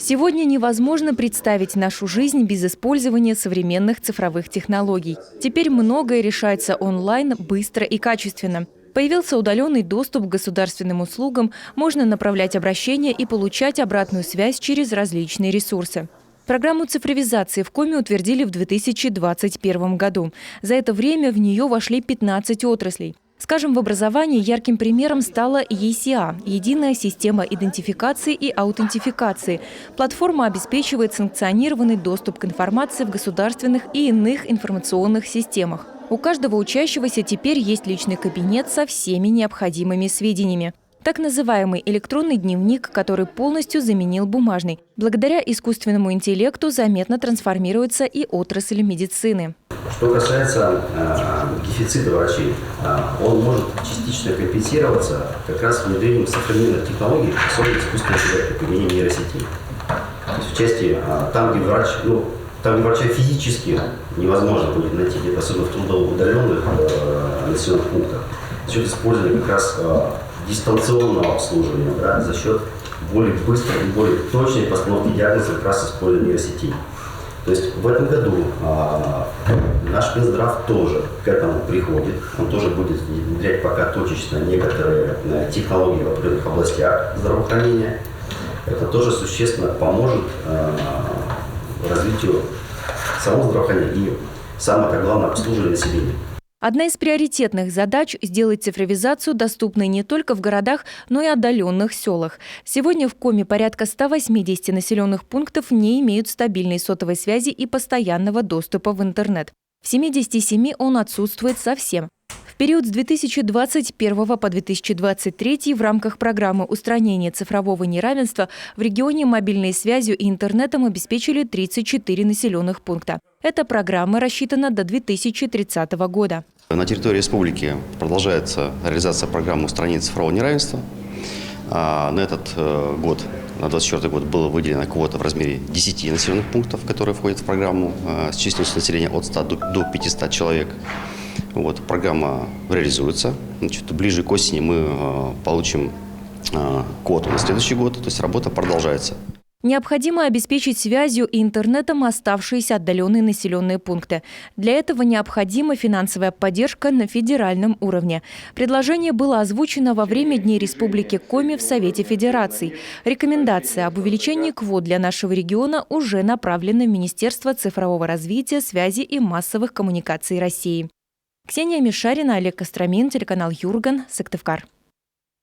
Сегодня невозможно представить нашу жизнь без использования современных цифровых технологий. Теперь многое решается онлайн, быстро и качественно. Появился удаленный доступ к государственным услугам, можно направлять обращения и получать обратную связь через различные ресурсы. Программу цифровизации в Коми утвердили в 2021 году. За это время в нее вошли 15 отраслей. Скажем, в образовании ярким примером стала ЕСИА – единая система идентификации и аутентификации. Платформа обеспечивает санкционированный доступ к информации в государственных и иных информационных системах. У каждого учащегося теперь есть личный кабинет со всеми необходимыми сведениями. Так называемый электронный дневник, который полностью заменил бумажный. Благодаря искусственному интеллекту заметно трансформируется и отрасль медицины. Что касается дефицита врачей, он может частично компенсироваться как раз внедрением современных технологий, особенно искусственного интеллекта, применением нейросетей. То есть в части там, где врача физически невозможно будет найти, где-то особенно в трудоудаленных населенных пунктах, за счет использования как раз дистанционного обслуживания, за счет более быстрой и более точной постановки диагноза как раз использования нейросетей. То есть в этом году наш Минздрав тоже к этому приходит. Он тоже будет внедрять пока точечно некоторые технологии в определенных областях здравоохранения. Это тоже существенно поможет развитию самого здравоохранения и, самое главное, обслуживания населения. Одна из приоритетных задач – сделать цифровизацию доступной не только в городах, но и отдаленных селах. Сегодня в Коми порядка 180 населенных пунктов не имеют стабильной сотовой связи и постоянного доступа в интернет. В 77 он отсутствует совсем. В период с 2021 по 2023 в рамках программы устранения цифрового неравенства в регионе мобильной связью и интернетом обеспечили 34 населенных пункта. Эта программа рассчитана до 2030 года. На территории республики продолжается реализация программы устранения цифрового неравенства. На этот год, на 2024 год, было выделено квота в размере 10 населенных пунктов, которые входят в программу с численностью населения от 100 до 500 человек. Программа реализуется. Ближе к осени мы получим квоту на следующий год, то есть работа продолжается. Необходимо обеспечить связью и интернетом оставшиеся отдаленные населенные пункты. Для этого необходима финансовая поддержка на федеральном уровне. Предложение было озвучено во время Дней Республики Коми в Совете Федераций. Рекомендация об увеличении квот для нашего региона уже направлена в Министерство цифрового развития, связи и массовых коммуникаций России. Ксения Мишарина, Олег Костромин, телеканал Юрган, Сыктывкар.